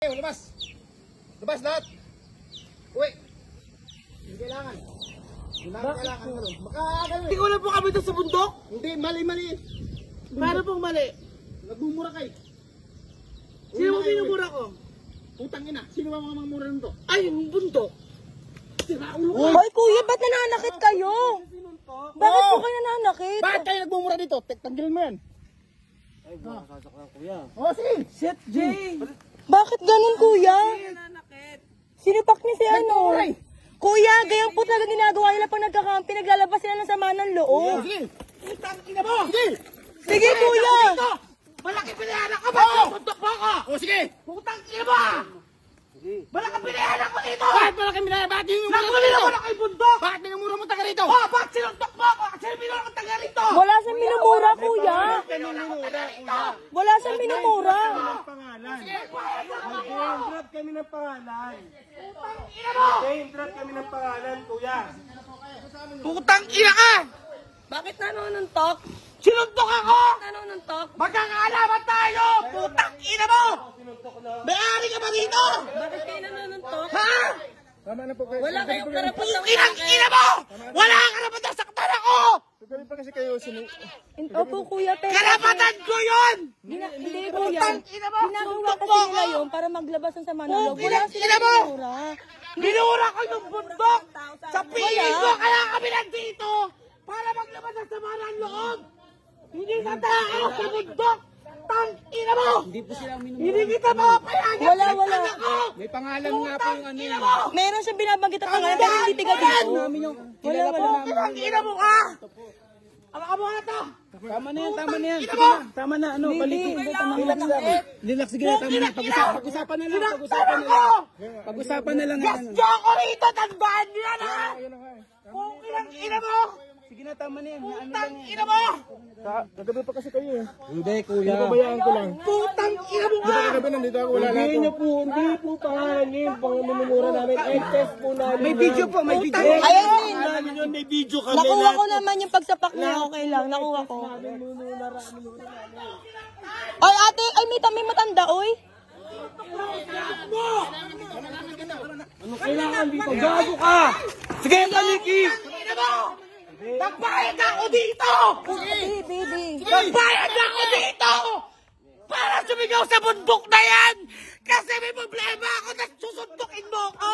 Lumabas! Lumabas lahat! Uwi! Hindi kailangan. Hindi namin kailangan. Hindi ko na po kami doon sa bundok? Hindi, mali. Paano pong mali? Nagmumura kayo. Sino mo minumura ko? Putang ina. Sino ba mga mamura nito? Ay, yung bundok. Hoy kuya, ba't nananakit kayo? Bakit po kayo nananakit? Bakit kayo nagmumura dito? Tanggalin mo yan. Ay, baka sasaklan kuya. Oh, sige. Shit, Jay! Bakit ganun kuya? Nananakit. Sinupak niya si ano? Nagmumuray. Kuya, ganyan po talaga ginagawa nila pag nagkakampi, naglalabas sila ng sama ng loob. Sige. Putang ina mo! Sige. Sige kuya! Malaki pinayanan ka ba? Bundok mo ako! Oh, sige. Putang ina mo! Malaki pinayanan ko dito! Bakit malaki minaya? Bakit yung Nakuli ako na kay bundok! Bakit minumura mo taga rito? Oh, bakit sinuntok mo ako? Kasi minura ko taga rito! Wala siyang minumura kuya! Wala siyang minumura! Pangalan! Drop kami ng pangalan. Putang ina mo! Drop kami ng pangalan, kuya. Putang ina ka! Bakit nanonuntok? Sinuntok ako! Nanonuntok? Magkakaalaman tayo! Putang ina mo! May-ari ka ba dito? Bakit kayo nanonuntok? Ha? Tama na po kayo. Wala kayong karapatang Inang ina mo! Wala kang karapatan sa saktan ako! Tuloy pa kasi kayo Opo kuya, pero... Karapatan ko yun! Hindi kuya. Putang ina mo! Ginagawa Suntok kasi mo nila ako! yun para maglabas ng sama ng loob. Wala Inang ina silang mo! minumura. Binura ko yung bundok! Sa piling ko kaya kami nandito! Para maglabas ng sama ng loob! Hindi ka tao sa bundok! Tang ina mo! Hindi kita mapapayagan! Wala. Ako! May pangalan nga po yung ano Ina yun. mo! Meron siyang binabanggit at pangalan pero hindi tiga dito. Wala. Tang ina mo ka! Ang amo na to! Tama na yan, tama na yan. Ina Sige mo! na, tama na. Ano, balik. Relax lang. Relax, sige na, tama na. Pag-usapan na lang, pag-usapan na Ako! lang. Pag-usapan na lang. Gasyo ako rito! Tandaan niyo yan ha! Kung ilang ina mo! Sige na, tama na yan. Tang ina mo! Nagabi pa kasi kayo eh. Hindi, kuya. Pabayaan ko lang. Putang ina mo Hindi ka! pa kagabi nandito ako. Wala na Hindi ako. niyo po, hindi po pangalan yun. Pangalan namin. I-test po namin. May video po, may video. Ayun, May video kami. nakuha ko naman yung pagsapak niya. Okay lang, nakuha ko. Ay ate, ay may matanda, oy. Ano kailangan dito? Gago ka! Sige, paniki! Ina mo! Nagbayad ako dito! Baby. Nagbayad ako dito! Para sumigaw sa bundok na yan! Kasi may problema ako na susuntukin mo ko!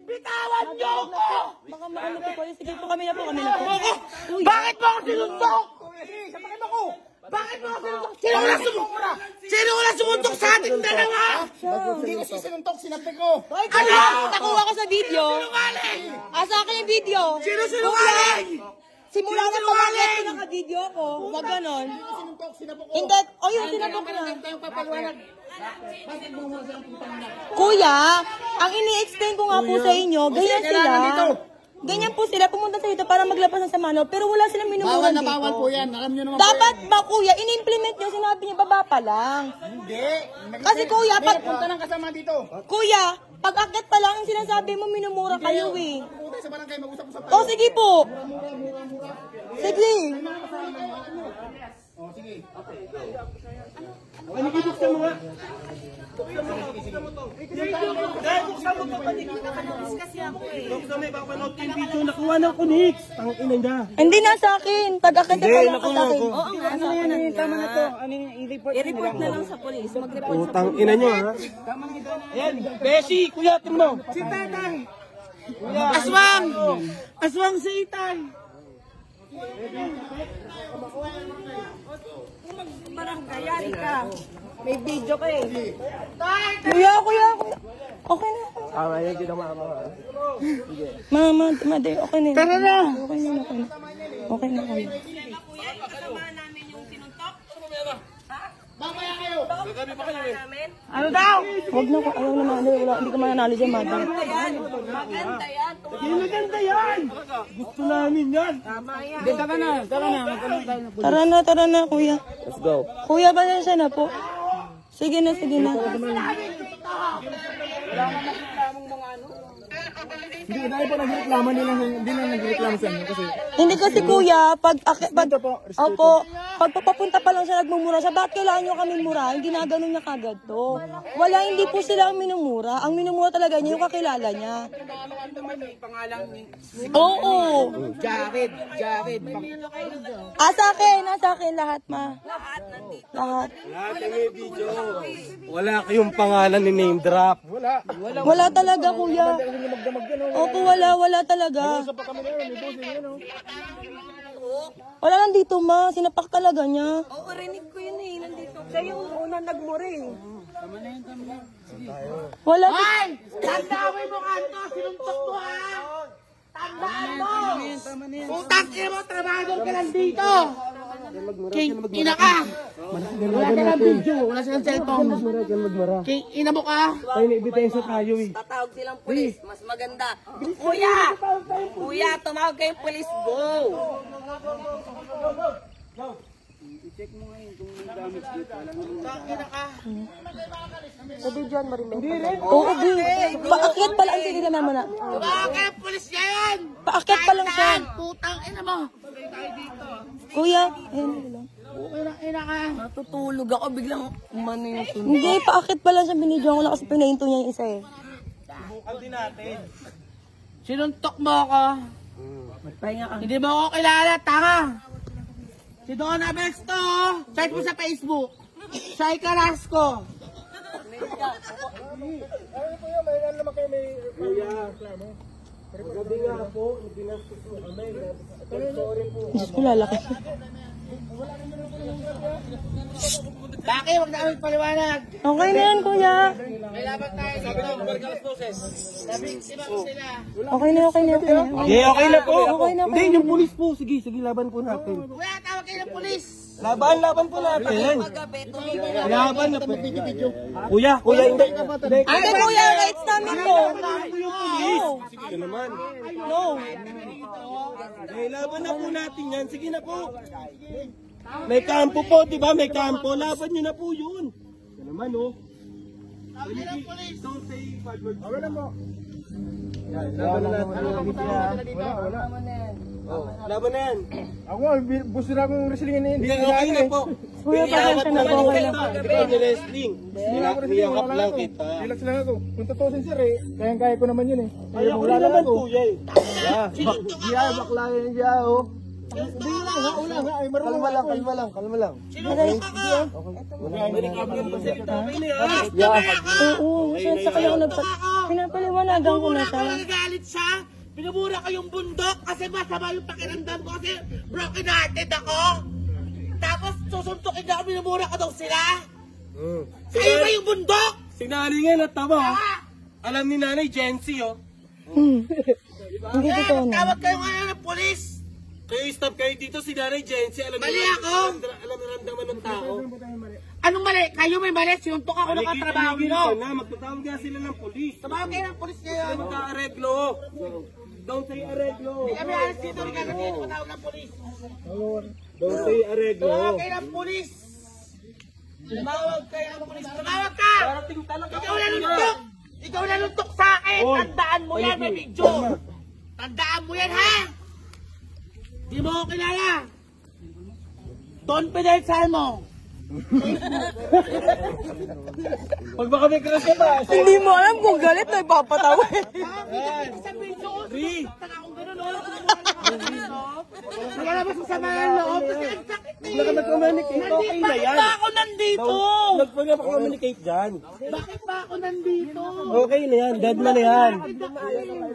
Bitawan niyo ako! Baka maano po kayo. Sige po, kami na po. Bakit mo ako sinuntok? Bakit mo ako sinuntok? Sino wala sumuntok sa ating dalawa? Hindi ko sisinuntok. Sinabi ko. Ano? Nakuha ko sa video. Sinungaling! Asa akin yung video. Sino sinungaling? Simula na pag-akit ko naka-video ako. Wag ganon. Sinuntok. Sinabi ko. Hindi. O yun, sinabok na. Tayong papaliwanag. Kuya, ang ini-explain ko nga po sa inyo, ganyan kailangan sila. dito. Ganyan po sila, pumunta sa dito para maglabas ng samano, pero wala silang minumura Bawal na dito. bawal po yan. Alam nyo naman Dapat ba kuya, in-implement nyo, sinabi niya baba pa lang. Hindi. Kasi kuya, pag, Punta ng kasama dito. kuya, pag akit pa lang, sinasabi mo minumura kayo eh. Punta sa barangay. Mag-usap-usap tayo. O sige po. Sige. Oh, sige. Ano buksan mo nga? Buksan mo, papanood ko yung video. Nakuha ng Kunix. Ang ina niya. Hindi na sa akin. Pag akit pa lang sa akin. Ano yan? Tama na to. Ano yung i-report? I-report na lang sa polis. Mag-report. Putang ina niyo, ha? Ayan, Beshi, kuya, tingnan mo. Si Tatay! Aswang! Aswang sa itay! Barangayari ka. May video ka eh. Tay! Kuya. Okay na. Ah, yan, ginamama ka. Mama, okay na. Tara na! Okay na. Mamaya kayo. Ano daw? Huwag na ko, ayaw na wala, hindi ka mananalo dyan, madam. Maganda yan! Gusto namin yan! Tara na, kuya. Let's go. Kuya, pasensya na po. Sige na, sige na. Hindi na po nagreklamo nila, hindi na nagreklamo sa inyo kasi Hindi kasi kuya, pag papapunta pa lang siya nagmumura siya, bakit kailangan nyo kami mura? Hindi na ganun niya kagad to. Wala, hindi po sila ang minumura. Ang minumura talaga niya yung kakilala niya. Oo. Jared. Sa akin lahat ma. Lahat. Lahat ng may video. Wala kayong pangalan ni name drop. Wala talaga kuya. Opo, wala talaga. Wala nandito ma, sinapak talaga niya. Oo, rinig ko yun eh. Nandito. Siya yung unang nagmuri. Wala. Ay! Tandawin mo kanto! Sinuntok mo ha! Tandaan mo! Utang ina mo! Trabador ka lang dito! King ina ka! Wala ka ng video! Wala silang cellphone! King ina mo ka! Tayo na ibitensya tayo eh. Tatawag silang pulis. Mas maganda. Kuya! Kuya, tumawag kayong pulis. Go! Oo, paakyat pala ang tinigan naman na. Tumawag kayong pulis ngayon! Paakyat pa lang siya. Putang ina mo! Kuya, ayun lang. Ina ka! Natutulog ako. Biglang umano yung sunog. Hindi, paakyat pa lang siya. Binidyo ko lang kasi pinahinto niya yung isa eh. Sinuntok mo ako. Hindi mo ako kilala, tanga. Si Don Abesto, search mo sa Facebook. Shai Carrasco. Gabi nga po, binastos mo kami. Sorry po. Diyos ko, lalaki. Bakit? Huwag na kami paliwanag. Okay na yan, kuya. May laban tayo dito. Labing sila sila. Okay na. Okay na po. Okay na, Hindi, yung pulis po. Sige, laban po natin. Kuya, tawag kayo ng pulis. Laban po natin. Magabi, tumigil na. Laban na po. Kuya, hindi. Ate, kuya, rights namin to. Sige naman. No. Laban na po natin yan. Sige na po. May kampo po, di ba? May kampo. Laban nyo na po yun. Yan naman, oh. Don't say bad words. Wala mo. Laban na natin. Laban na yan. ako, gusto na akong wrestling na yun. Hindi, okay na po. Kuya, pasensya na po. Okay na po. Ikaw ni wrestling. Niyakap lang kita. Relax lang ako. Kung totoo sincere kaya ko naman yun eh. Ayaw ko naman po, Jay. Bakla yun siya oh. Wala nga, ay marunong kalma lang. Oo, sa kaya ako pinapaliwanagan ko na siya. Nagagalit siya. Pinamura kayong bundok kasi masama yung pakiramdam ko kasi broken hearted ako. Tapos susuntukin na ako, pinamura ko daw sila. Sa'yo ba yung bundok? Sinaringan at tama, oh. Alam ni Nanay Jency, oh. Hindi totoo na. Tawag kayo ngayon ng polis. Kayo stop kayo dito, si Nanay Jency. Alam Mali ako. Alam na ramdaman ng tao. Anong mali? Kayo may mali. Sinuntok ako ng katrabaho nyo. Magtatawag nga sila ng polis. Tumawag kayo ng polis ngayon. Magka-areglo. Don't say areglo. Hindi kami alas dito. Hindi kami dito matawag ng polis. Don't say areglo. Tumawag kayo ng polis. Tumawag kayo ng polis. Tumawag ka! Ikaw naluntok! Ikaw naluntok sa akin! Tandaan mo yan, may video! Tandaan mo yan, ha? Di mo ako kilala! Confidential mo! Pag baka may crush ka ba? Hindi mo alam kung galit na ipapatawin. Sa video, taka akong gano'n, nakalabas sa sama ng loob kasi ang sakit na Wala ka nag-communicate. Okay na yan. Bakit ba ako nandito? Nag-communicate dyan. Bakit ba ako nandito? Okay na yan. Dead na yan.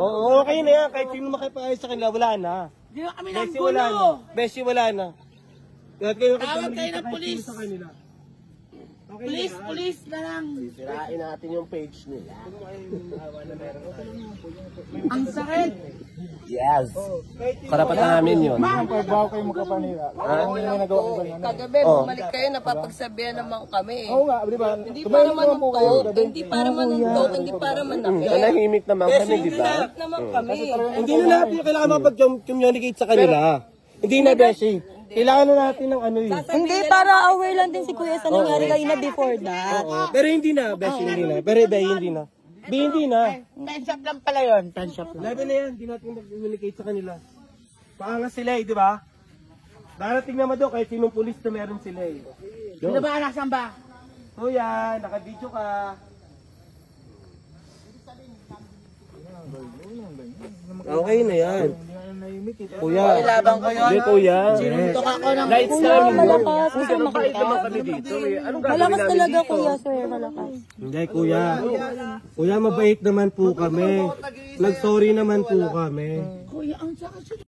Oo, okay na yan. Kahit sino makipayos sa kanila, wala na. Di na kami Beshi, nang wala na. gulo. Beshi, wala na. Kahit kayo Tawag kayo ng kahit polis. sino sa kanila. Police na lang. Sirain natin yung page nila. Ang sakit. Yes. Karapatan namin yun. Bago kayo magkapanira. Hindi na nagawa ko ba yan? Kagabi, bumalik kayo, napapagsabihan naman kami. Oo nga, di ba? Hindi para manuntok, hindi para manuntok, hindi para manakit. Nanahimik naman kami, di ba? Naman kami. Hindi na natin kailangan makapag-communicate sa kanila. Hindi na, Beshi. Kailangan na natin ng ano eh. Hindi, para aware lang din si Kuya sa nangyari kanina before that. Oo. Pero hindi na, Besh, hindi na. Pero Be, hindi na. Be, hindi na. 10 shop lang pala yun. 10 shop lang. Laban na yan, hindi natin mag-communicate sa kanila. Paangas sila eh, di ba? Darating naman doon kahit sinong pulis na meron sila eh. Sino ba anak ba? Kuya, naka-video ka. Okay na yan. Kuya. Ilabang ko yun. Hindi, kuya. Sinuntok ako ng Lights Kuya, namin. malakas. Kung Gusto ganun pa makita. naman kami dito. Anong gagawin Malakas namin talaga, dito? Kuya, sir. Malakas. Hindi, kuya. Kuya, mabait naman po kami. Nag-sorry naman po kami. Kuya, ang saka